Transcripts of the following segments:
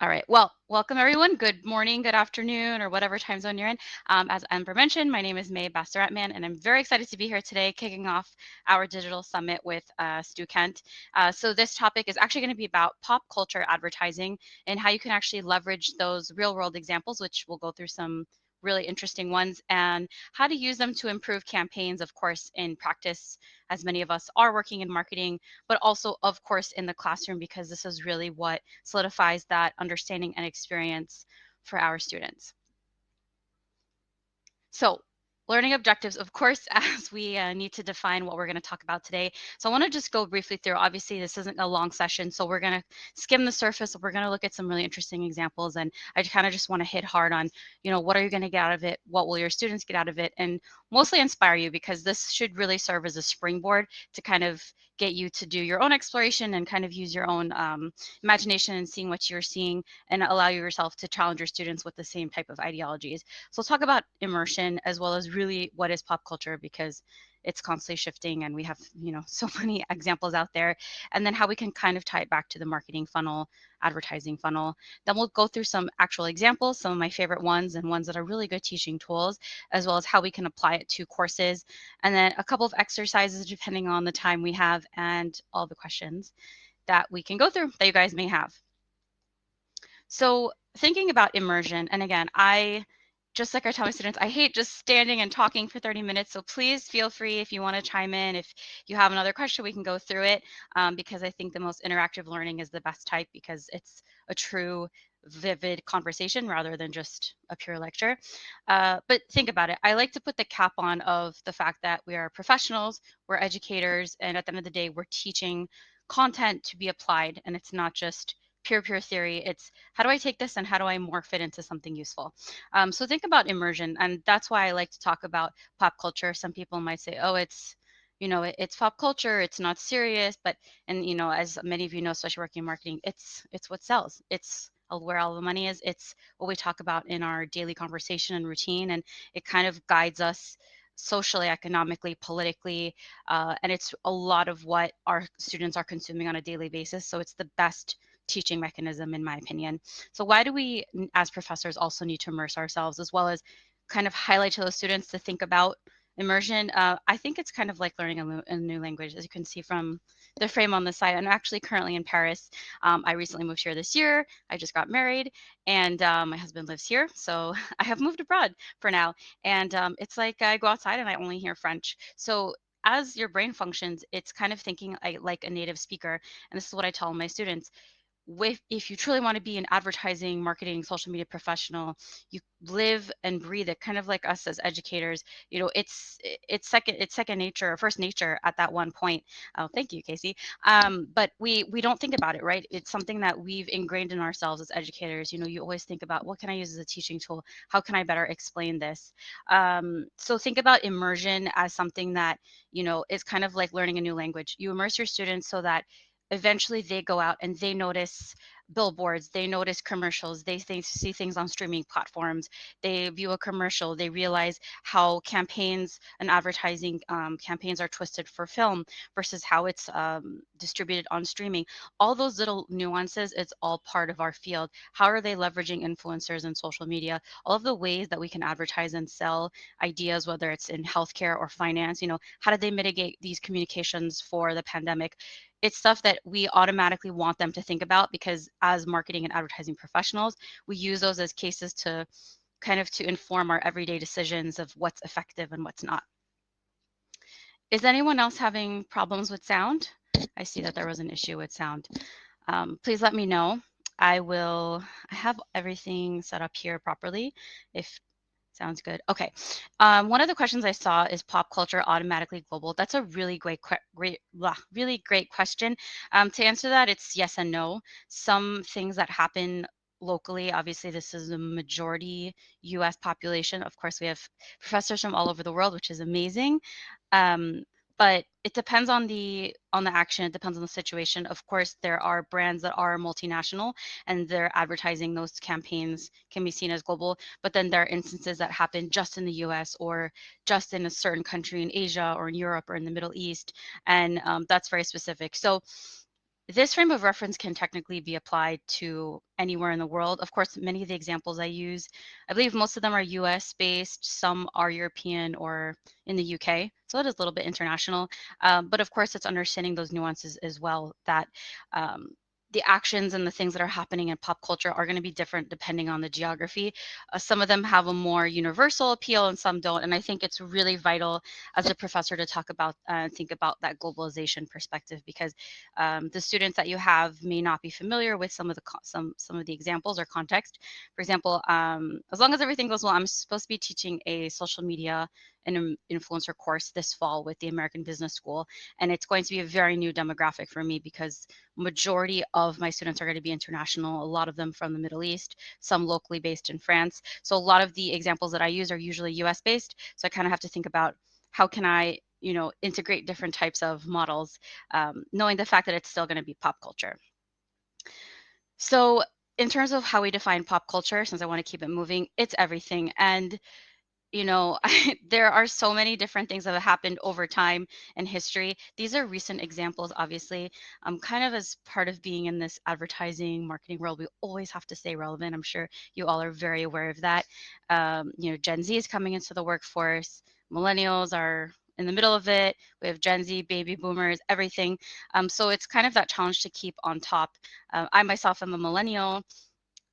All right. Well, welcome everyone. Good morning, good afternoon, or whatever time zone you're in. As Amber mentioned, my name is Mae Basiratmand, and I'm very excited to be here today, kicking off our digital summit with Stukent. So this topic is actually going to be about pop culture advertising and how you can actually leverage those real-world examples, which we'll go through some really interesting ones, and how to use them to improve campaigns, of course, in practice, as many of us are working in marketing, but also, of course, in the classroom, because this is really what solidifies that understanding and experience for our students. So, learning objectives, of course, as we need to define what we're going to talk about today. So, I want to just go briefly through. Obviously, this isn't a long session, so we're going to skim the surface. We're going to look at some really interesting examples, and I kind of just want to hit hard on, what are you going to get out of it? What will your students get out of it? And mostly inspire you, because this should really serve as a springboard to kind of get you to do your own exploration and kind of use your own imagination and seeing what you're seeing, and allow yourself to challenge your students with the same type of ideologies. So we'll talk about immersion, as well as really what is pop culture, because it's constantly shifting and we have, so many examples out there. And then how we can kind of tie it back to the marketing funnel, advertising funnel. Then we'll go through some actual examples, some of my favorite ones and ones that are really good teaching tools, as well as how we can apply it to courses. And then a couple of exercises depending on the time we have and all the questions that we can go through that you guys may have. So thinking about immersion, and again, just like I tell my students, I hate just standing and talking for 30 minutes. So please feel free if you want to chime in. If you have another question, we can go through it, because I think the most interactive learning is the best type, because it's a true, vivid conversation rather than just a pure lecture. But think about it. I like to put the cap on of the fact that we are professionals, we're educators, and at the end of the day, we're teaching content to be applied, and it's not just pure theory. It's how do I take this and how do I morph it into something useful? So think about immersion, and that's why I like to talk about pop culture. Some people might say, oh, it's pop culture, it's not serious, but, and as many of you know, especially working in marketing, it's what sells. It's where all the money is. It's what we talk about in our daily conversation and routine, and it kind of guides us socially, economically, politically, and it's a lot of what our students are consuming on a daily basis. So it's the best teaching mechanism, in my opinion. So why do we, as professors, also need to immerse ourselves, as well as kind of highlight to those students to think about immersion? I think it's kind of like learning a new language, as you can see from the frame on the side. I'm actually currently in Paris. I recently moved here this year. I just got married, and my husband lives here. So I have moved abroad for now. And it's like I go outside and I only hear French. So as your brain functions, it's kind of thinking like a native speaker. And this is what I tell my students. If you truly want to be an advertising, marketing, social media professional, you live and breathe it, kind of like us as educators. It's second nature, or first nature at that one point. Oh, thank you, Casey. But we don't think about it, right? It's something that we've ingrained in ourselves as educators. You always think about, what can I use as a teaching tool? How can I better explain this? So think about immersion as something that is kind of like learning a new language. You immerse your students so that eventually they go out and they notice billboards, they notice commercials, see things on streaming platforms, they view a commercial, they realize how campaigns and advertising campaigns are twisted for film versus how it's distributed on streaming. All those little nuances, it's all part of our field. How are they leveraging influencers and social media? All of the ways that we can advertise and sell ideas, whether it's in healthcare or finance, how did they mitigate these communications for the pandemic? It's stuff that we automatically want them to think about, because as marketing and advertising professionals, we use those as cases to kind of to inform our everyday decisions of what's effective and what's not. Is anyone else having problems with sound? I see that there was an issue with sound. Please let me know. I have everything set up here properly. If Sounds good. Okay. One of the questions I saw is pop culture automatically global. That's a really really great question. To answer that, it's yes and no. Some things that happen locally, obviously, this is a majority U.S. population. Of course, we have professors from all over the world, which is amazing. Um, but it depends on the action. It depends on the situation. Of course, there are brands that are multinational and their advertising, those campaigns can be seen as global. But then there are instances that happen just in the US or just in a certain country in Asia or in Europe or in the Middle East. And that's very specific. So this frame of reference can technically be applied to anywhere in the world. Of course, many of the examples I use, I believe most of them are US based, some are European or in the UK. So it is a little bit international. But of course, it's understanding those nuances as well, that the actions and the things that are happening in pop culture are going to be different depending on the geography. Some of them have a more universal appeal and some don't. And I think it's really vital as a professor to talk about and think about that globalization perspective, because the students that you have may not be familiar with some of the some of the examples or context. For example, as long as everything goes well, I'm supposed to be teaching a social media and influencer course this fall with the American Business School, and it's going to be a very new demographic for me because majority of my students are going to be international, a lot of them from the Middle East, some locally based in France. So a lot of the examples that I use are usually US based. So I kind of have to think about how can I, integrate different types of models, knowing the fact that it's still going to be pop culture. So in terms of how we define pop culture, since I want to keep it moving, it's everything. And there are so many different things that have happened over time in history. These are recent examples, obviously. Kind of as part of being in this advertising marketing world, we always have to stay relevant. I'm sure you all are very aware of that. Gen Z is coming into the workforce. Millennials are in the middle of it. We have Gen Z, baby boomers, everything. So it's kind of that challenge to keep on top. I myself am a millennial.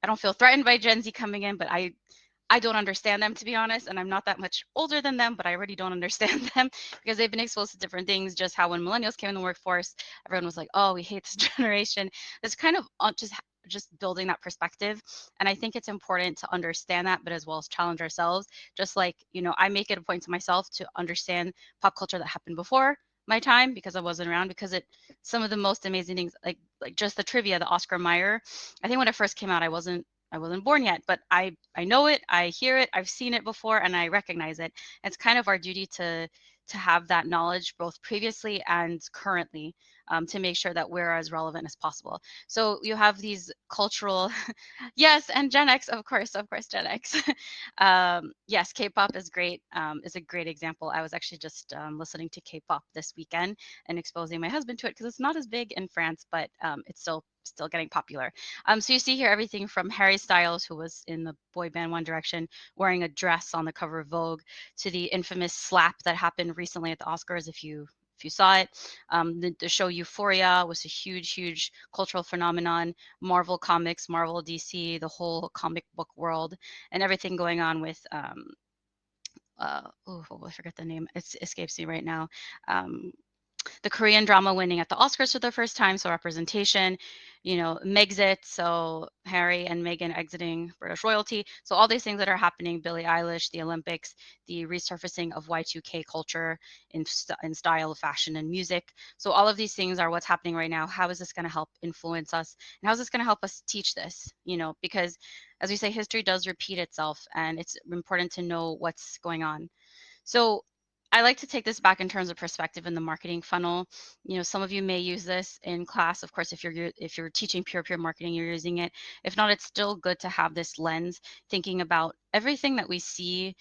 I don't feel threatened by Gen Z coming in, but I don't understand them, to be honest, and I'm not that much older than them, but I already don't understand them because they've been exposed to different things. Just how when millennials came in the workforce, everyone was like, "Oh, we hate this generation." It's kind of just building that perspective, and I think it's important to understand that, but as well as challenge ourselves. Just like I make it a point to myself to understand pop culture that happened before my time because I wasn't around. Because some of the most amazing things, like just the trivia, the Oscar Mayer. I think when it first came out, I wasn't born yet, but I know it, I hear it, I've seen it before, and I recognize it. It's kind of our duty to have that knowledge both previously and currently, to make sure that we're as relevant as possible. So you have these cultural, yes, and Gen X, of course, Gen X. Yes, K-pop is great. Is a great example. I was actually just listening to K-pop this weekend and exposing my husband to it because it's not as big in France, but it's still getting popular. So you see here everything from Harry Styles, who was in the boy band One Direction, wearing a dress on the cover of Vogue, to the infamous slap that happened recently at the Oscars. If you saw it, the show Euphoria was a huge cultural phenomenon. Marvel Comics, Marvel, DC, the whole comic book world, and everything going on with I forget the name. It escapes me right now. The Korean drama winning at the Oscars for the first time, so representation, Megxit, so Harry and Meghan exiting British royalty. So all these things that are happening, Billie Eilish, the Olympics, the resurfacing of Y2K culture in style, fashion, and music. So all of these things are what's happening right now. How is this going to help influence us? And how is this going to help us teach this? Because as we say, history does repeat itself, and it's important to know what's going on. So I like to take this back in terms of perspective in the marketing funnel. Some of you may use this in class. Of course, if you're teaching pure marketing, you're using it. If not, it's still good to have this lens, thinking about everything that we see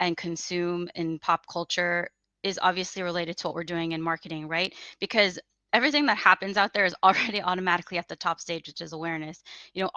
and consume in pop culture is obviously related to what we're doing in marketing, right? Because everything that happens out there is already automatically at the top stage, which is awareness.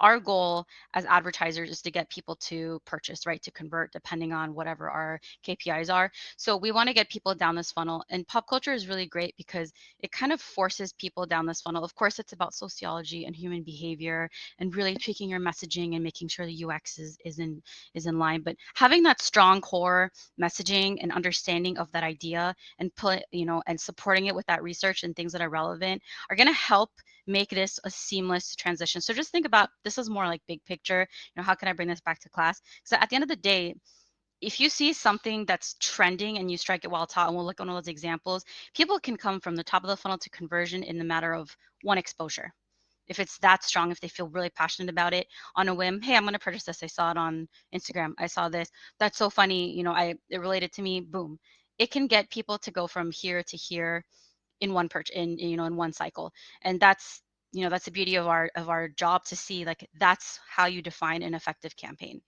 Our goal as advertisers is to get people to purchase, right? To convert, depending on whatever our KPIs are. So we want to get people down this funnel. And pop culture is really great because it kind of forces people down this funnel. Of course, it's about sociology and human behavior and really tweaking your messaging and making sure the UX is in line. But having that strong core messaging and understanding of that idea and and supporting it with that research and things that are relevant are going to help make this a seamless transition. So just think about this is more like big picture. How can I bring this back to class? So at the end of the day, if you see something that's trending and you strike it while it's hot, and we'll look at one of those examples, people can come from the top of the funnel to conversion in the matter of one exposure. If it's that strong, if they feel really passionate about it on a whim, hey, I'm going to purchase this. I saw it on Instagram. I saw this. That's so funny. It related to me. Boom. It can get people to go from here to here in one in one cycle. And that's the beauty of our job, to see like that's how you define an effective campaign.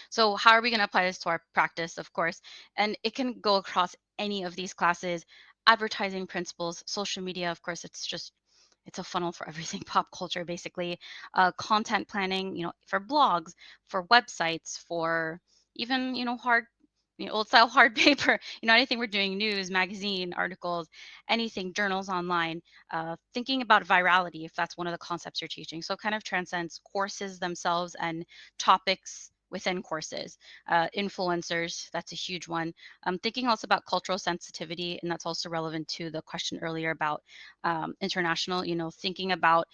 So how are we going to apply this to our practice? Of course, and it can go across any of these classes. Advertising principles, social media, of course, it's just it's a funnel for everything pop culture, basically. Content planning, for blogs, for websites, for even, hard, old style hard paper, anything we're doing, news, magazine, articles, anything, journals online, thinking about virality, if that's one of the concepts you're teaching. So it kind of transcends courses themselves and topics within courses. Influencers, that's a huge one. Thinking also about cultural sensitivity, and that's also relevant to the question earlier about international, thinking about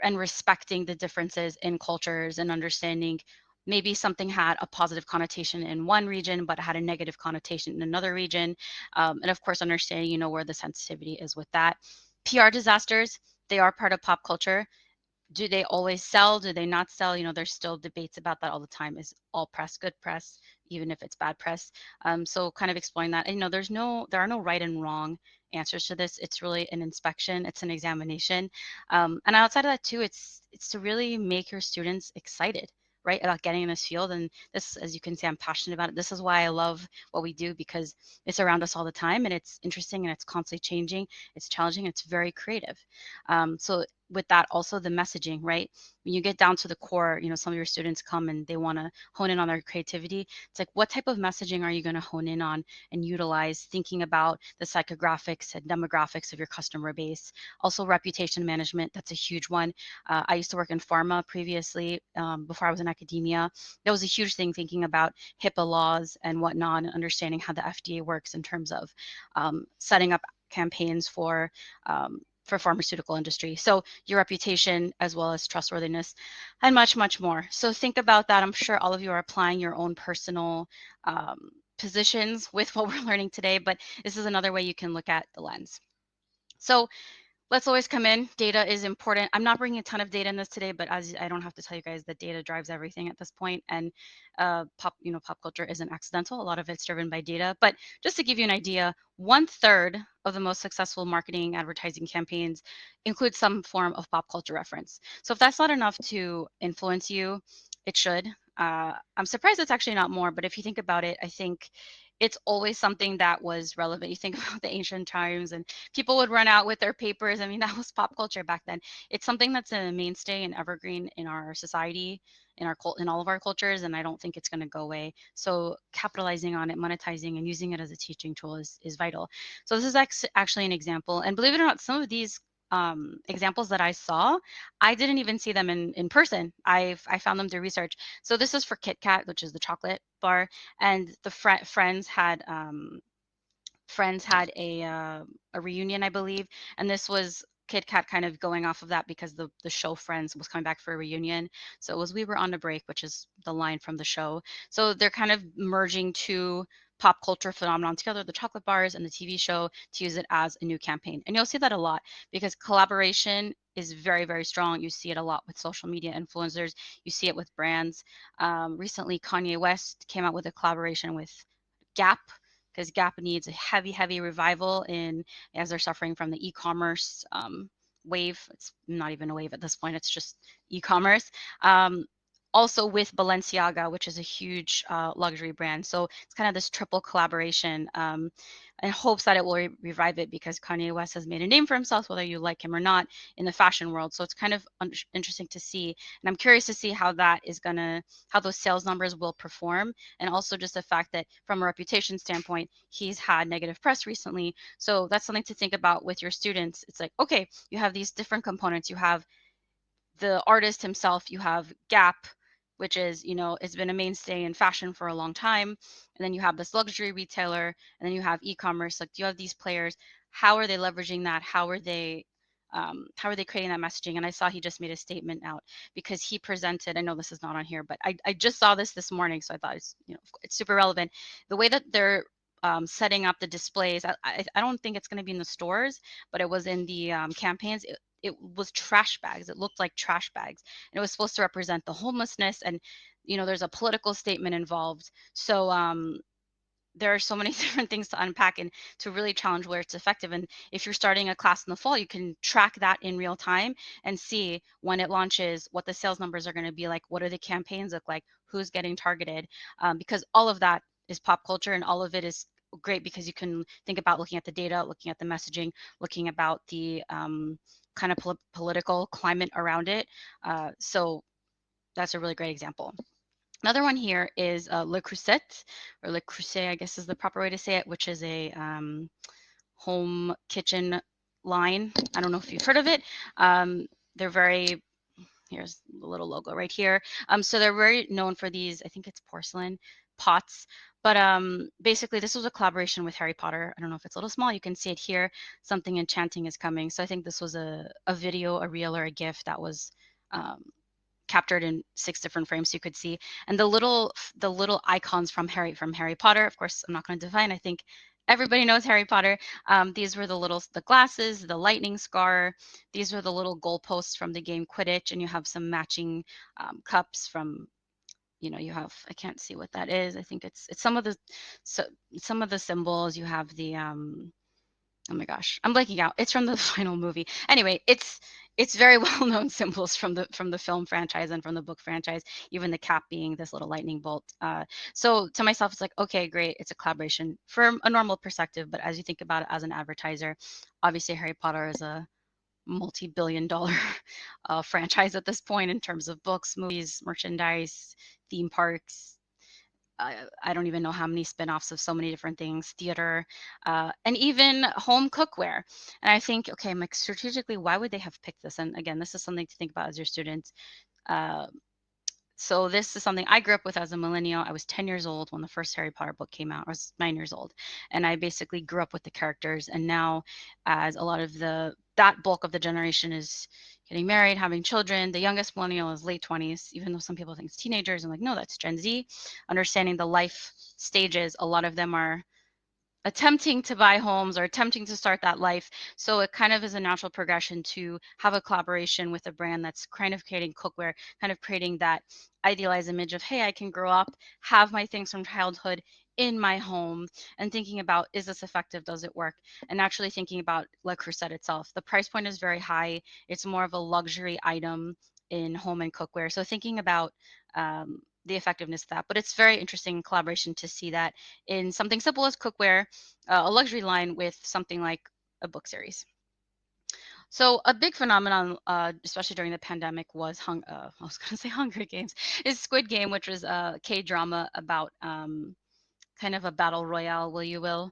and respecting the differences in cultures and understanding maybe something had a positive connotation in one region but had a negative connotation in another region, and of course understanding where the sensitivity is with that. PR disasters, they are part of pop culture. Do they always sell? Do they not sell? There's still debates about that all the time. Is all press good press, even if it's bad press? So kind of exploring that. And, there are no right and wrong answers to this. It's really an inspection. It's an examination. And outside of that too, it's to really make your students excited, right, about getting in this field. And this, as you can see, I'm passionate about it. This is why I love what we do, because it's around us all the time and it's interesting and it's constantly changing. It's challenging. It's very creative. So with that, also the messaging, right? When you get down to the core, some of your students come and they want to hone in on their creativity. It's like, what type of messaging are you going to hone in on and utilize, thinking about the psychographics and demographics of your customer base? Also reputation management, that's a huge one. I used to work in pharma previously, before I was in academia. That was a huge thing, thinking about HIPAA laws and whatnot, and understanding how the FDA works in terms of setting up campaigns for pharmaceutical industry. So your reputation as well as trustworthiness and much, much more. So think about that. I'm sure all of you are applying your own personal positions with what we're learning today, but this is another way you can look at the lens. So let's always come in. Data is important. I'm not bringing a ton of data in this today, but as I don't have to tell you guys that data drives everything at this point, and pop culture isn't accidental. A lot of it's driven by data. But just to give you an idea, 1/3 of the most successful marketing advertising campaigns include some form of pop culture reference. So if that's not enough to influence you, it should. I'm surprised it's actually not more, but if you think about it, I think it's always something that was relevant. You think about the ancient times and people would run out with their papers. I mean, that was pop culture back then. It's something that's a mainstay and evergreen in our society, in all of our cultures, and I don't think it's going to go away. So capitalizing on it, monetizing, and using it as a teaching tool is vital. So this is actually an example, and believe it or not, some of these examples that I saw, I didn't even see them in person. I found them through research. So this is for Kitkat, which is the chocolate bar, and the Friends had a reunion, I believe, and this was Kitkat kind of going off of that because the show Friends was coming back for a reunion. So it was "We Were on a Break," which is the line from the show. So they're kind of merging two pop culture phenomenon together, the chocolate bars and the TV show, to use it as a new campaign. And you'll see that a lot because collaboration is very, very strong. You see it a lot with social media influencers. You see it with brands. Recently, Kanye West came out with a collaboration with Gap, because Gap needs a heavy, heavy revival as they're suffering from the e-commerce wave. It's not even a wave at this point. It's just e-commerce. Also with Balenciaga, which is a huge luxury brand. So it's kind of this triple collaboration, in hopes that it will revive it, because Kanye West has made a name for himself, whether you like him or not, in the fashion world. So it's kind of interesting to see. And I'm curious to see how those sales numbers will perform. And also just the fact that from a reputation standpoint, he's had negative press recently. So that's something to think about with your students. It's like, okay, you have these different components. You have the artist himself, you have Gap, which is, it's been a mainstay in fashion for a long time. And then you have this luxury retailer, and then you have e-commerce. Like, you have these players. How are they leveraging that? How are they creating that messaging? And I saw he just made a statement out because he presented, I know this is not on here, but I just saw this morning. So I thought it's super relevant. The way that they're setting up the displays, I don't think it's going to be in the stores, but it was in the campaigns. It was trash bags. It looked like trash bags. And it was supposed to represent the homelessness. And, there's a political statement involved. So there are so many different things to unpack and to really challenge where it's effective. And if you're starting a class in the fall, you can track that in real time and see when it launches, what the sales numbers are going to be like, what are the campaigns look like, who's getting targeted, because all of that is pop culture and all of it is great because you can think about looking at the data, looking at the messaging, looking about the kind of political climate around it. So that's a really great example. Another one here is Le Creuset, or Le Creuset, I guess is the proper way to say it, which is a home kitchen line. I don't know if you've heard of it. They're very, here's the little logo right here. So they're very known for these, I think it's porcelain pots. But basically, this was a collaboration with Harry Potter. I don't know if it's a little small. You can see it here. Something enchanting is coming. So I think this was a video, a reel, or a GIF that was captured in 6 different frames you could see. And the little icons from Harry Potter, of course, I'm not going to define. I think everybody knows Harry Potter. These were the glasses, the lightning scar. These were the little goalposts from the game Quidditch, and you have some matching cups from, you have, I can't see what that is. I think it's some of the symbols. You have the oh my gosh, I'm blanking out. It's from the final movie. Anyway, it's very well-known symbols from the film franchise and from the book franchise, even the cap being this little lightning bolt. So to myself, it's like, okay, great. It's a collaboration from a normal perspective, but as you think about it as an advertiser, obviously Harry Potter is a multi-billion-dollar franchise at this point in terms of books, movies, merchandise, theme parks, I don't even know how many spin-offs of so many different things, theater, and even home cookware. And I think, okay, I'm like, strategically, why would they have picked this? And again, this is something to think about as your students. Uh, so this is something I grew up with as a millennial. I was 10 years old when the first Harry Potter book came out. I was 9 years old. And I basically grew up with the characters. And now, as a lot of that bulk of the generation is getting married, having children, the youngest millennial is late 20s, even though some people think it's teenagers. I'm like, no, that's Gen Z. Understanding the life stages, a lot of them are attempting to buy homes or attempting to start that life. So it kind of is a natural progression to have a collaboration with a brand that's kind of creating cookware, kind of creating that idealized image of, hey, I can grow up, have my things from childhood in my home, and thinking about, is this effective? Does it work? And naturally thinking about Le Creuset itself. The price point is very high. It's more of a luxury item in home and cookware. So thinking about the effectiveness of that. But it's very interesting collaboration to see that in something simple as cookware, a luxury line with something like a book series. So a big phenomenon, especially during the pandemic, was I was going to say Hunger Games, is Squid Game, which was a K-drama about kind of a battle royale, will you will.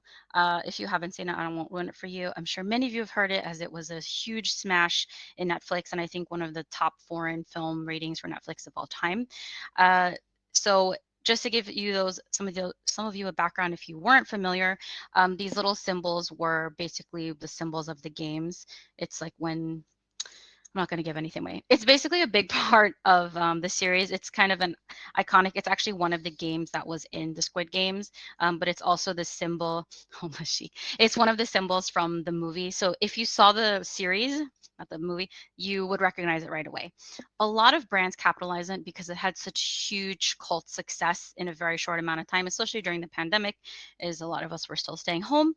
If you haven't seen it, I won't ruin it for you. I'm sure many of you have heard it, as it was a huge smash in Netflix, and I think one of the top foreign film ratings for Netflix of all time. So just to give you some of you a background, if you weren't familiar, these little symbols were basically the symbols of the games. It's like when, I'm not going to give anything away. It's basically a big part of the series. It's kind of an iconic. It's actually one of the games that was in the Squid Games, but it's also the symbol. Oh, she. It's one of the symbols from the movie. So if you saw the series, not the movie, you would recognize it right away. A lot of brands capitalize on it because it had such huge cult success in a very short amount of time, especially during the pandemic, as a lot of us were still staying home.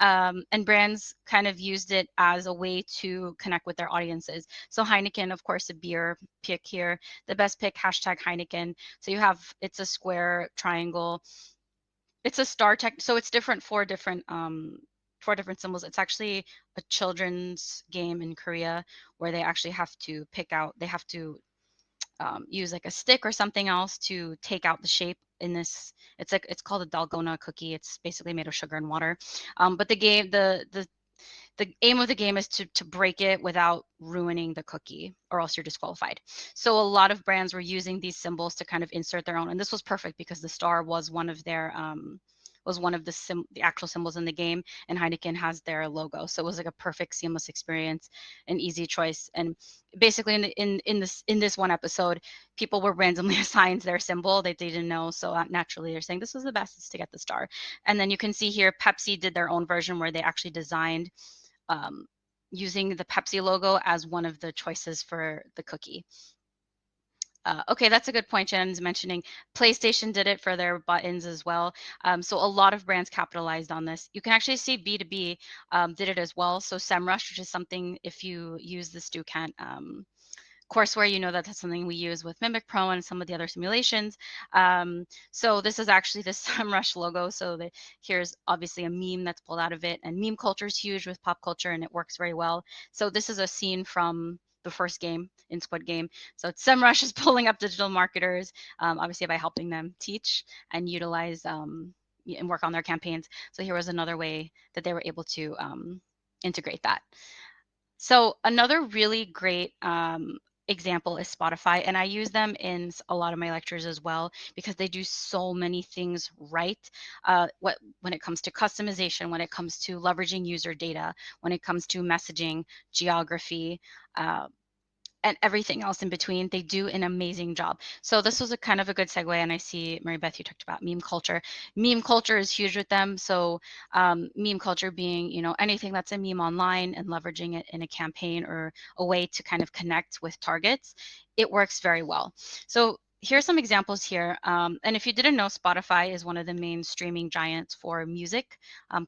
And brands kind of used it as a way to connect with their audiences. So Heineken, of course, a beer pick here, the best pick, hashtag Heineken. So you have, it's a square triangle. It's a star tech. So it's different, four different symbols. It's actually a children's game in Korea where they actually have to pick out, they have to use like a stick or something else to take out the shape in this. It's called a dalgona cookie. It's basically made of sugar and water. But the aim of the game is to break it without ruining the cookie, or else you're disqualified. So a lot of brands were using these symbols to kind of insert their own, and this was perfect because the star was one of their the actual symbols in the game, and Heineken has their logo. So it was like a perfect seamless experience, an easy choice. And basically in this one episode, people were randomly assigned their symbol they didn't know. So naturally they're saying this was the best to get the star. And then you can see here, Pepsi did their own version where they actually designed using the Pepsi logo as one of the choices for the cookie. Okay, that's a good point. Jen's mentioning PlayStation did it for their buttons as well. So a lot of brands capitalized on this. You can actually see B2B did it as well. So SEMrush, which is something, if you use the Stukent courseware, you know that that's something we use with Mimic Pro and some of the other simulations. So this is actually the SEMrush logo. So here's obviously a meme that's pulled out of it, and meme culture is huge with pop culture, and it works very well. So this is a scene from the first game in Squid Game. So SEMrush is pulling up digital marketers, obviously by helping them teach and utilize and work on their campaigns. So here was another way that they were able to integrate that. So another really great example is Spotify, and I use them in a lot of my lectures as well because they do so many things right. When it comes to customization, when it comes to leveraging user data, when it comes to messaging, geography, uh, and everything else in between, they do an amazing job. So this was a kind of a good segue. And I see, Mary Beth, you talked about meme culture. Meme culture is huge with them. So meme culture being, anything that's a meme online and leveraging it in a campaign or a way to kind of connect with targets, it works very well. So here's some examples here. And if you didn't know, Spotify is one of the main streaming giants for music,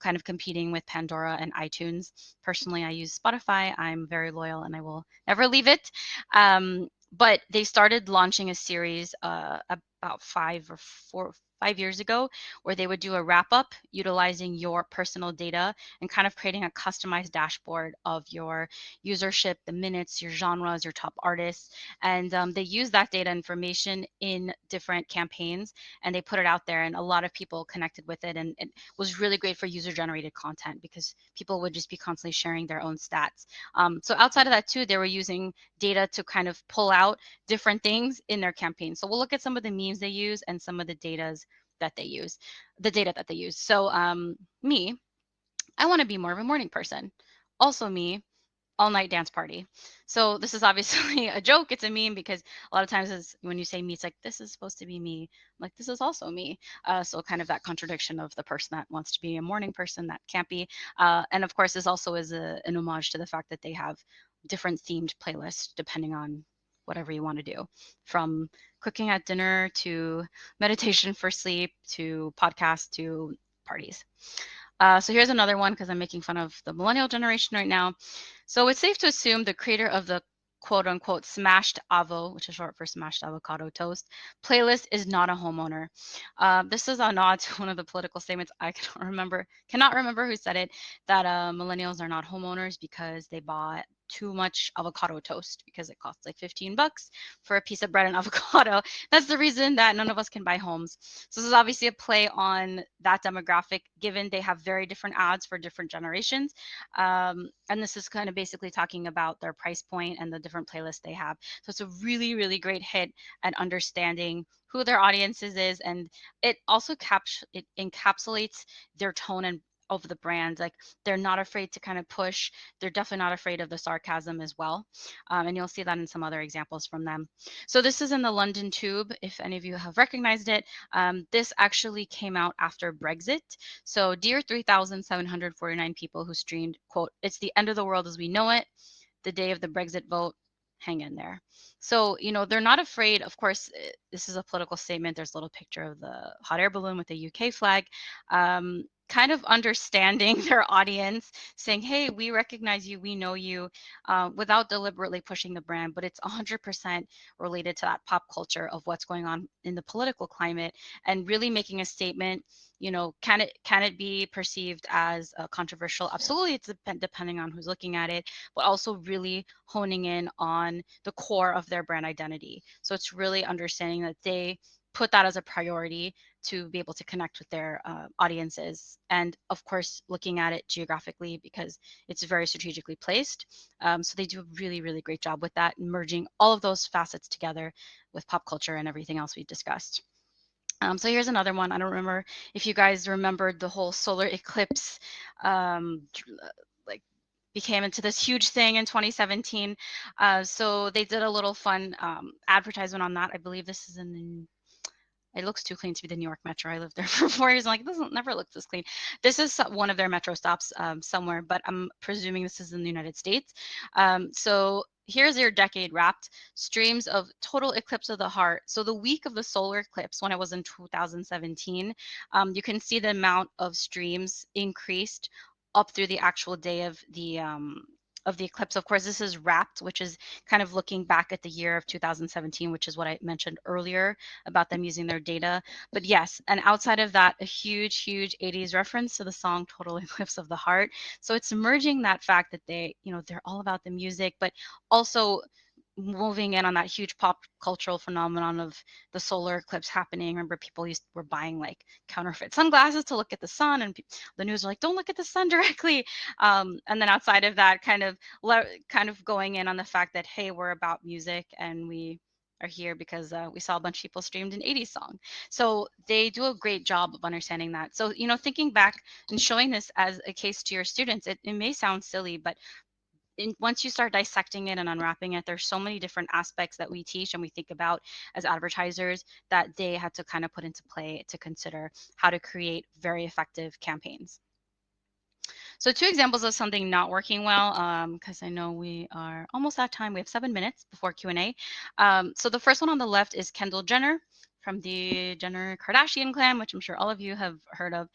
kind of competing with Pandora and iTunes. Personally, I use Spotify. I'm very loyal and I will never leave it. But they started launching a series about 5 years ago, where they would do a wrap up utilizing your personal data and kind of creating a customized dashboard of your usership, the minutes, your genres, your top artists. And they use that data information in different campaigns and they put it out there. And a lot of people connected with it. And it was really great for user generated content because people would just be constantly sharing their own stats. So outside of that too, they were using data to kind of pull out different things in their campaign. So we'll look at some of the memes they use and some of the data that they use. So me, I want to be more of a morning person. Also me, all night dance party. So this is obviously a joke. It's a meme because a lot of times when you say me, it's like, this is supposed to be me. I'm like, this is also me. So kind of that contradiction of the person that wants to be a morning person that can't be. And of course, this also is an homage to the fact that they have different themed playlists depending on whatever you want to do, from cooking at dinner to meditation for sleep to podcasts to parties. So here's another one because I'm making fun of the millennial generation right now. So it's safe to assume the creator of the quote unquote smashed avo, which is short for smashed avocado toast, playlist is not a homeowner. This is a nod to one of the political statements. I cannot remember who said it, that millennials are not homeowners because they bought too much avocado toast because it costs like $15 for a piece of bread and avocado. That's the reason that none of us can buy homes. So this is obviously a play on that demographic, given they have very different ads for different generations. And this is kind of basically talking about their price point and the different playlists they have. So it's a really, really great hit at understanding who their audiences is. And it also it encapsulates their tone and of the brand. Like they're not afraid to kind of push. They're definitely not afraid of the sarcasm as well. And you'll see that in some other examples from them. So this is in the London Tube, if any of you have recognized it. This actually came out after Brexit. So dear 3,749 people who streamed, quote, it's the end of the world as we know it, the day of the Brexit vote, hang in there. So, they're not afraid. Of course, this is a political statement. There's a little picture of the hot air balloon with the UK flag. Kind of understanding their audience, saying, hey, we recognize you, we know you, without deliberately pushing the brand, but it's 100% related to that pop culture of what's going on in the political climate and really making a statement. Can it be perceived as controversial? Absolutely, it's depending on who's looking at it, but also really honing in on the core of their brand identity. So it's really understanding that they put that as a priority to be able to connect with their audiences. And of course, looking at it geographically because it's very strategically placed. So they do a really, really great job with that, merging all of those facets together with pop culture and everything else we discussed. So here's another one. I don't remember if you guys remembered the whole solar eclipse, like became into this huge thing in 2017. So they did a little fun advertisement on that. I believe this is it looks too clean to be the New York Metro. I lived there for 4 years. I'm like, it doesn't never look this clean. This is one of their metro stops somewhere, but I'm presuming this is in the United States. So here's your decade wrapped streams of total eclipse of the heart. So the week of the solar eclipse, when it was in 2017, you can see the amount of streams increased up through the actual day of the eclipse. Of course, this is wrapped, which is kind of looking back at the year of 2017, which is what I mentioned earlier about them using their data. But yes, and outside of that, a huge, huge 80s reference to the song Total Eclipse of the Heart. So it's merging that fact that they, they're all about the music, but also moving in on that huge pop cultural phenomenon of the solar eclipse happening. Remember, people were buying like counterfeit sunglasses to look at the sun, and the news are like, don't look at the sun directly. And then outside of that, kind of going in on the fact that, hey, we're about music and we are here because we saw a bunch of people streamed an 80s song. So they do a great job of understanding that. So, thinking back and showing this as a case to your students, it may sound silly, but once you start dissecting it and unwrapping it, there's so many different aspects that we teach and we think about as advertisers that they had to kind of put into play to consider how to create very effective campaigns. So 2 examples of something not working well, because I know we are almost at time. We have 7 minutes before Q&A. So the first one on the left is Kendall Jenner from the Jenner Kardashian clan, which I'm sure all of you have heard of.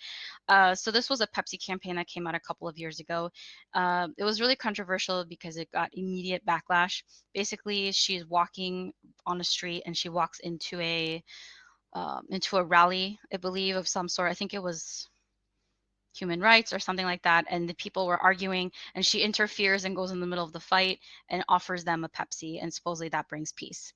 So this was a Pepsi campaign that came out a couple of years ago. It was really controversial because it got immediate backlash. Basically, she's walking on a street and she walks into a rally, I believe, of some sort. I think it was human rights or something like that, and the people were arguing, and she interferes and goes in the middle of the fight and offers them a Pepsi, and supposedly that brings peace.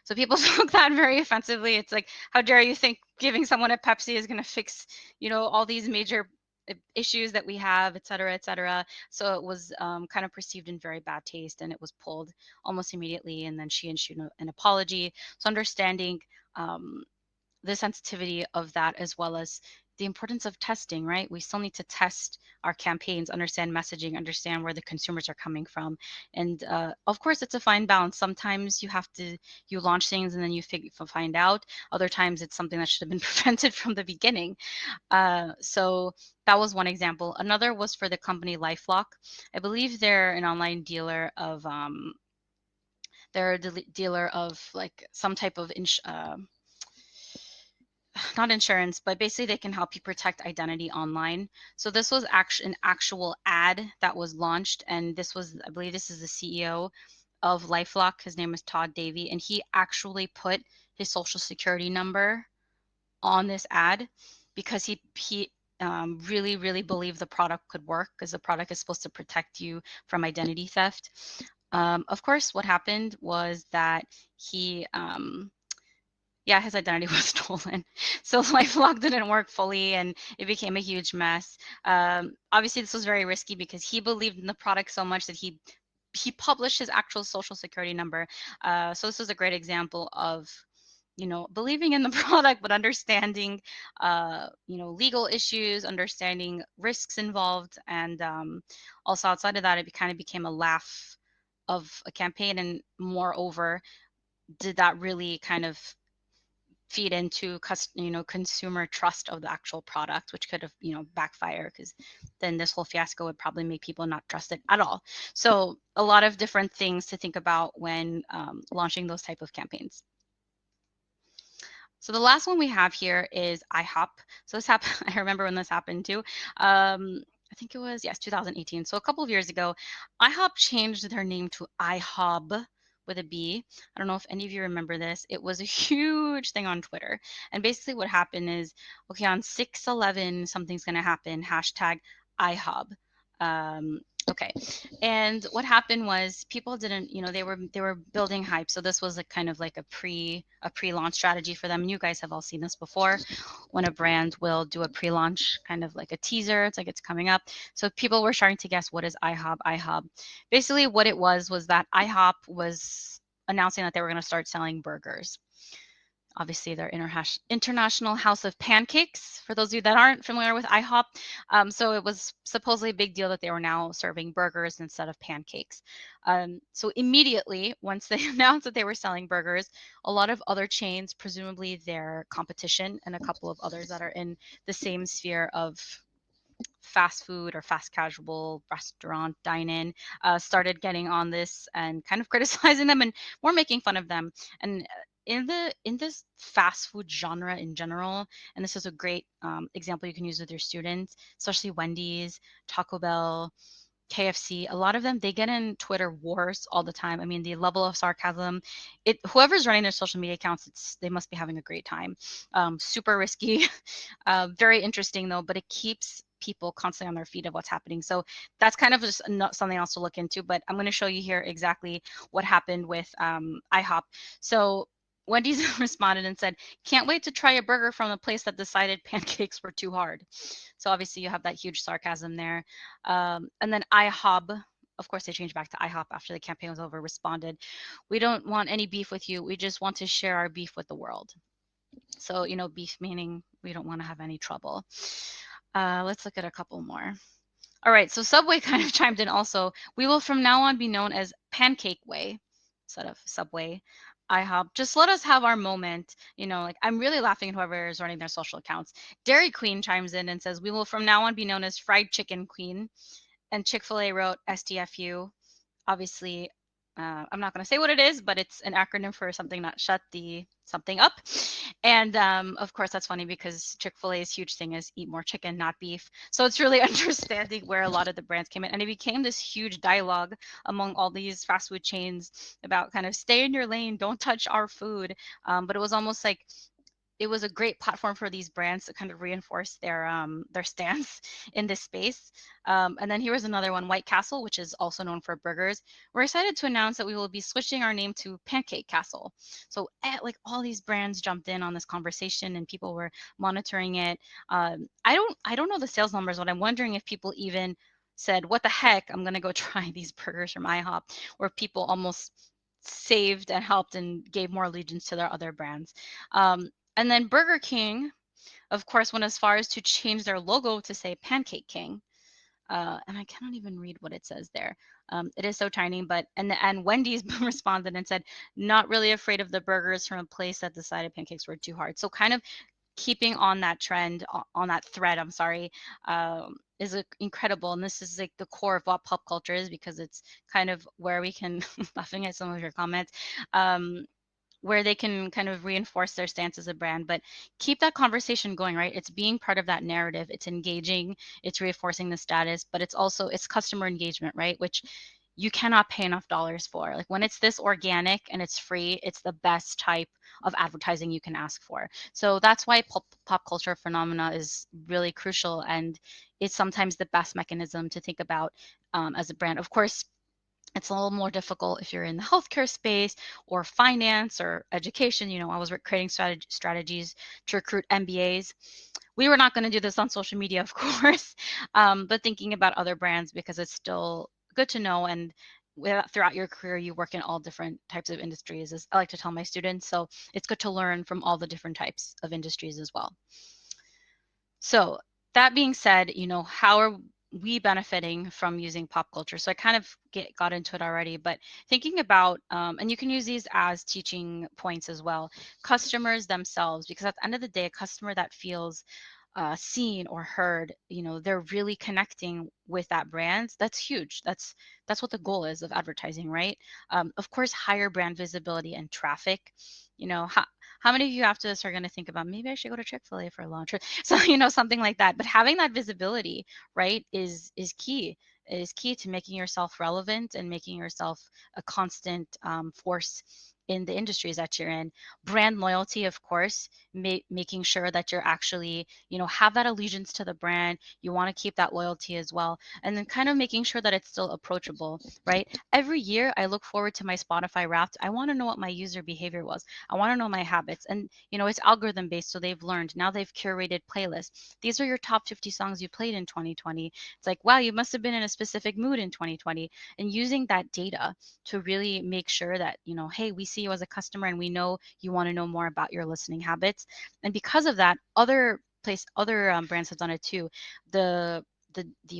So people took that very offensively. It's like, how dare you think giving someone a Pepsi is going to fix, all these major issues that we have, et cetera, et cetera. So it was kind of perceived in very bad taste, and it was pulled almost immediately. And then she issued an apology. So understanding the sensitivity of that, as well as the importance of testing, right? We still need to test our campaigns, understand messaging, understand where the consumers are coming from. And of course, it's a fine balance. Sometimes you launch things and then you find out. Other times it's something that should have been prevented from the beginning. So that was one example. Another was for the company LifeLock. I believe they're an online dealer of, they're a dealer of like some type of not insurance, but basically they can help you protect identity online. So this was actually an actual ad that was launched, and this was, I believe this is the CEO of LifeLock. His name is Todd Davey, and he actually put his social security number on this ad because he really, really believed the product could work, because the product is supposed to protect you from identity theft. Of course, what happened was that he yeah, his identity was stolen. So LifeLock didn't work fully and it became a huge mess. Obviously, this was very risky because he believed in the product so much that he published his actual social security number. So this was a great example of, believing in the product, but understanding, legal issues, understanding risks involved. And also outside of that, it kind of became a laugh of a campaign. And moreover, did that really kind of feed into consumer trust of the actual product, which could have backfire, because then this whole fiasco would probably make people not trust it at all. So a lot of different things to think about when launching those type of campaigns. So the last one we have here is Ihop. So this happened, I remember when this happened too. I think it was, yes, 2018. So a couple of years ago, Ihop changed their name to iHub with a B. I don't know if any of you remember this. It was a huge thing on Twitter. And basically what happened is, okay, on 6/11, something's going to happen, hashtag iHub. Okay. And what happened was people didn't, they were building hype. So this was a kind of like a pre-launch strategy for them. And you guys have all seen this before, when a brand will do a pre-launch, kind of like a teaser. It's like it's coming up. So people were starting to guess, what is IHOP? IHOP. Basically what it was that IHOP was announcing that they were going to start selling burgers. Obviously, they're International House of Pancakes, for those of you that aren't familiar with IHOP. So it was supposedly a big deal that they were now serving burgers instead of pancakes. So immediately, once they announced that they were selling burgers, a lot of other chains, presumably their competition, and a couple of others that are in the same sphere of fast food or fast casual restaurant dine-in, started getting on this and kind of criticizing them and more making fun of them. And in this fast food genre in general, and this is a great example you can use with your students, especially Wendy's, Taco Bell, KFC, a lot of them, they get in Twitter wars all the time. I mean, the level of sarcasm, whoever's running their social media accounts, they must be having a great time. Super risky, very interesting though, but it keeps people constantly on their feet of what's happening. So that's kind of just something else to look into. But I'm going to show you here exactly what happened with Ihop. So Wendy's responded and said, "Can't wait to try a burger from the place that decided pancakes were too hard." So obviously you have that huge sarcasm there. And then Ihop, of course, they changed back to Ihop after the campaign was over, responded, "We don't want any beef with you. We just want to share our beef with the world." So, beef meaning we don't want to have any trouble. Let's look at a couple more. All right, so Subway kind of chimed in also. "We will from now on be known as Pancake Way instead of Subway. IHOP, just let us have our moment." Like, I'm really laughing at whoever is running their social accounts. Dairy Queen chimes in and says, "We will from now on be known as Fried Chicken Queen." And Chick-fil-A wrote STFU. Obviously, I'm not going to say what it is, but it's an acronym for something not shut the something up. And of course, that's funny because Chick-fil-A's huge thing is eat more chicken, not beef. So it's really understanding where a lot of the brands came in. And it became this huge dialogue among all these fast food chains about kind of stay in your lane, don't touch our food. But it was almost like it was a great platform for these brands to kind of reinforce their stance in this space. And then here was another one, White Castle, which is also known for burgers. "We're excited to announce that we will be switching our name to Pancake Castle." So like all these brands jumped in on this conversation and people were monitoring it. I don't know the sales numbers, but I'm wondering if people even said, "What the heck? I'm gonna go try these burgers from IHOP," or people almost saved and helped and gave more allegiance to their other brands. And then Burger King, of course, went as far as to change their logo to say Pancake King. And I cannot even read what it says there. It is so tiny, but and Wendy's responded and said, "Not really afraid of the burgers from a place that decided pancakes were too hard." So kind of keeping on that trend, on that thread, I'm sorry, is incredible. And this is like the core of what pop culture is, because it's kind of where we can, laughing at some of your comments, where they can kind of reinforce their stance as a brand, but keep that conversation going, right? It's being part of that narrative. It's engaging, it's reinforcing the status, but it's customer engagement, right? Which you cannot pay enough dollars for. Like when it's this organic and it's free, it's the best type of advertising you can ask for. So that's why pop culture phenomena is really crucial, and it's sometimes the best mechanism to think about as a brand. Of course, it's a little more difficult if you're in the healthcare space or finance or education. I was creating strategies to recruit MBAs. We were not going to do this on social media, of course, but thinking about other brands, because it's still good to know. And throughout your career, you work in all different types of industries, as I like to tell my students. So it's good to learn from all the different types of industries as well. So that being said, how are we benefiting from using pop culture? So I kind of got into it already, but thinking about, and you can use these as teaching points as well, customers themselves, because at the end of the day, a customer that feels seen or heard, they're really connecting with that brand. That's huge. That's what the goal is of advertising, right? Of course, higher brand visibility and traffic. How many of you after this are going to think about, maybe I should go to Chick-fil-A for a lunch? So, something like that. But having that visibility, right, is key. It is key to making yourself relevant and making yourself a constant force in the industries that you're in. Brand loyalty, of course, making sure that you're actually, have that allegiance to the brand. You want to keep that loyalty as well. And then kind of making sure that it's still approachable, right? Every year, I look forward to my Spotify Wrapped. I want to know what my user behavior was. I want to know my habits. And, it's algorithm based, so they've learned. Now they've curated playlists. These are your top 50 songs you played in 2020. It's like, wow, you must have been in a specific mood in 2020. And using that data to really make sure that, hey, we see you as a customer and we know you want to know more about your listening habits. And because of that, other brands have done it too. The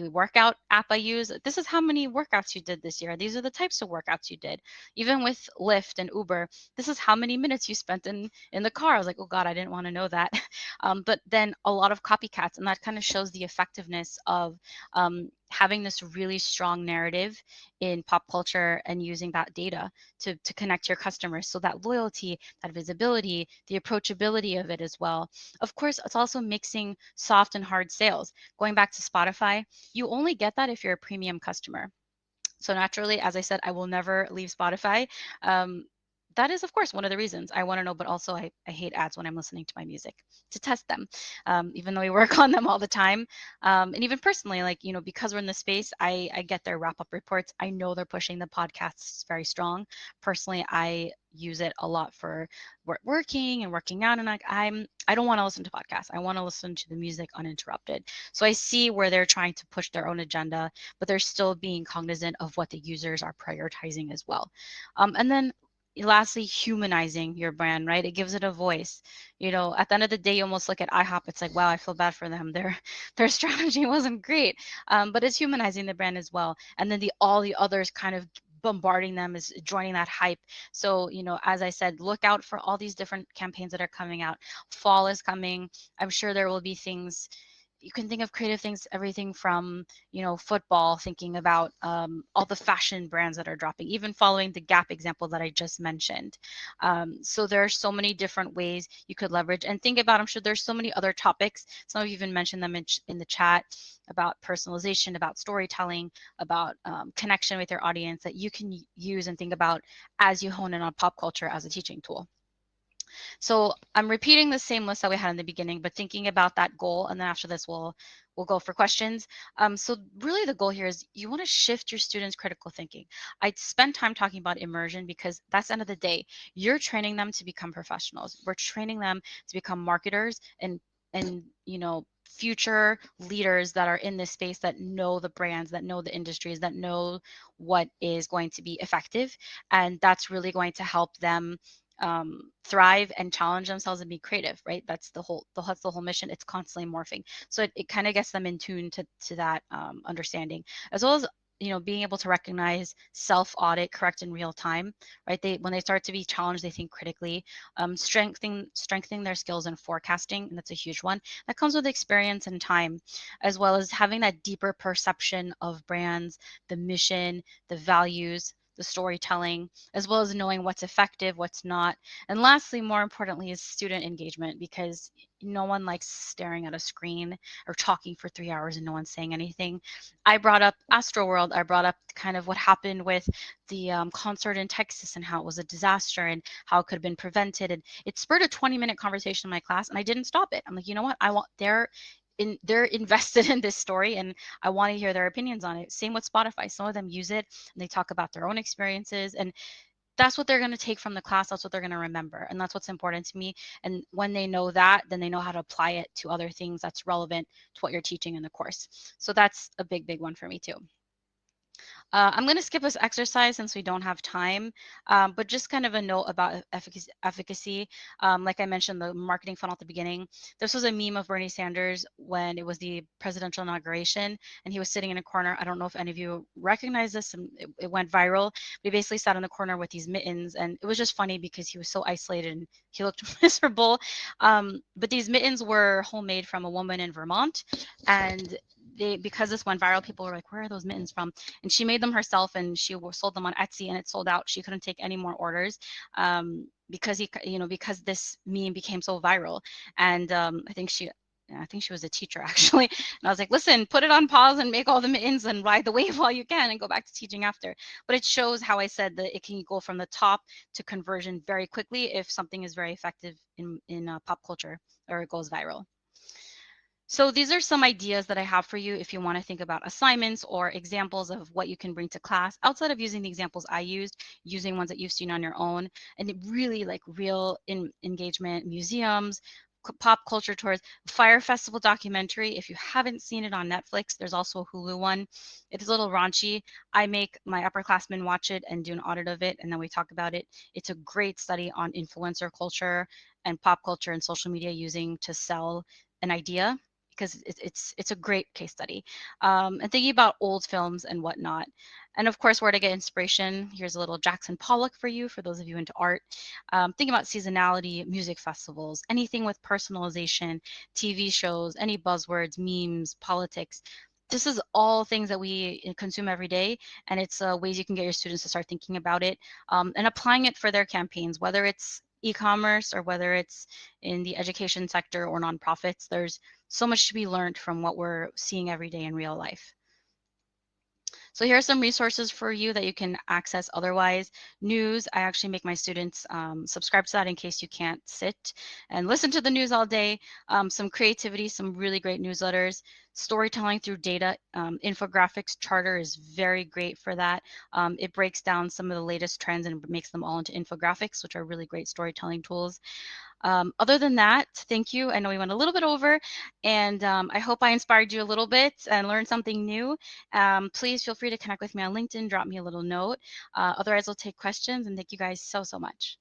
workout app I use, this is how many workouts you did this year. These are the types of workouts you did. Even with Lyft and Uber, this is how many minutes you spent in the car. I was like, oh God, I didn't want to know that. But then a lot of copycats, and that kind of shows the effectiveness of having this really strong narrative in pop culture and using that data to connect your customers. So that loyalty, that visibility, the approachability of it as well. Of course, it's also mixing soft and hard sales. Going back to Spotify, you only get that if you're a premium customer. So naturally, as I said, I will never leave Spotify. Um, that is, of course, one of the reasons I want to know, but also I hate ads when I'm listening to my music to test them, even though we work on them all the time. And even personally, like, because we're in the space, I get their wrap up reports. I know they're pushing the podcasts very strong. Personally, I use it a lot for working and working out. And I don't want to listen to podcasts. I want to listen to the music uninterrupted. So I see where they're trying to push their own agenda, but they're still being cognizant of what the users are prioritizing as well. And then lastly, humanizing your brand, right? It gives it a voice. At the end of the day, you almost look at IHOP, it's like, wow, I feel bad for them. Their strategy wasn't great, but it's humanizing the brand as well. And then all the others kind of bombarding them is joining that hype. So, as I said, look out for all these different campaigns that are coming out. Fall is coming. I'm sure there will be things you can think of, creative things, everything from football, thinking about all the fashion brands that are dropping, even following the Gap example that I just mentioned. So there are so many different ways you could leverage and think about. I'm sure there's so many other topics. Some of you even mentioned them in the chat about personalization, about storytelling, about connection with your audience that you can use and think about as you hone in on pop culture as a teaching tool. So I'm repeating the same list that we had in the beginning, but thinking about that goal, and then after this, we'll go for questions. So really the goal here is you want to shift your students' critical thinking. I spend time talking about immersion because that's the end of the day. You're training them to become professionals. We're training them to become marketers and future leaders that are in this space, that know the brands, that know the industries, that know what is going to be effective. And that's really going to help them thrive and challenge themselves and be creative, right? That's the whole mission. It's constantly morphing. So it kind of gets them in tune to that understanding, as well as being able to recognize, self-audit, correct in real time, right? When they start to be challenged, they think critically, strengthening their skills in forecasting, and that's a huge one. That comes with experience and time, as well as having that deeper perception of brands, the mission, the values, the storytelling, as well as knowing what's effective, what's not. And lastly, more importantly, is student engagement, because no one likes staring at a screen or talking for 3 hours and no one's saying anything. I brought up Astroworld. I brought up kind of what happened with the concert in Texas and how it was a disaster and how it could have been prevented. And it spurred a 20-minute conversation in my class, and I didn't stop it. I'm like, you know what? They're invested in this story, and I want to hear their opinions on it. Same with Spotify. Some of them use it and they talk about their own experiences, and that's what they're going to take from the class. That's what they're going to remember, and that's what's important to me. And when they know that, then they know how to apply it to other things that's relevant to what you're teaching in the course. So that's a big one for me too. I'm going to skip this exercise since we don't have time, but just kind of a note about efficacy. Like I mentioned, the marketing funnel at the beginning. This was a meme of Bernie Sanders when it was the presidential inauguration, and he was sitting in a corner. I don't know if any of you recognize this, and it went viral. But he basically sat in the corner with these mittens, and it was just funny because he was so isolated and he looked miserable. But these mittens were homemade from a woman in Vermont, and because this went viral, people were like, where are those mittens from? And she made them herself, and she sold them on Etsy, and it sold out. She couldn't take any more orders because this meme became so viral. And I think she was a teacher actually. And I was like, listen, put it on pause and make all the mittens and ride the wave while you can and go back to teaching after. But it shows how I said that it can go from the top to conversion very quickly if something is very effective in pop culture or it goes viral. So these are some ideas that I have for you if you want to think about assignments or examples of what you can bring to class outside of using the examples I used, using ones that you've seen on your own, and really like real engagement, museums, pop culture tours, Fire Festival documentary. If you haven't seen it on Netflix, there's also a Hulu one. It is a little raunchy. I make my upperclassmen watch it and do an audit of it, and then we talk about it. It's a great study on influencer culture and pop culture and social media using to sell an idea, because it's a great case study, and thinking about old films and whatnot. And of course, where to get inspiration, here's a little Jackson Pollock for you, for those of you into art. Think about seasonality, music festivals, anything with personalization, TV shows, any buzzwords, memes, politics. this is all things that we consume every day, and it's ways you can get your students to start thinking about it and applying it for their campaigns, whether it's e-commerce or whether it's in the education sector or nonprofits. There's so much to be learned from what we're seeing every day in real life. So here are some resources for you that you can access otherwise. News, I actually make my students subscribe to that in case you can't sit and listen to the news all day. Some creativity, some really great newsletters. Storytelling through data, infographics. Charter is very great for that. It breaks down some of the latest trends and makes them all into infographics, which are really great storytelling tools. Other than that, thank you. I know we went a little bit over, and I hope I inspired you a little bit and learned something new. Please feel free to connect with me on LinkedIn, drop me a little note. Otherwise, I'll take questions, and thank you guys so, so much.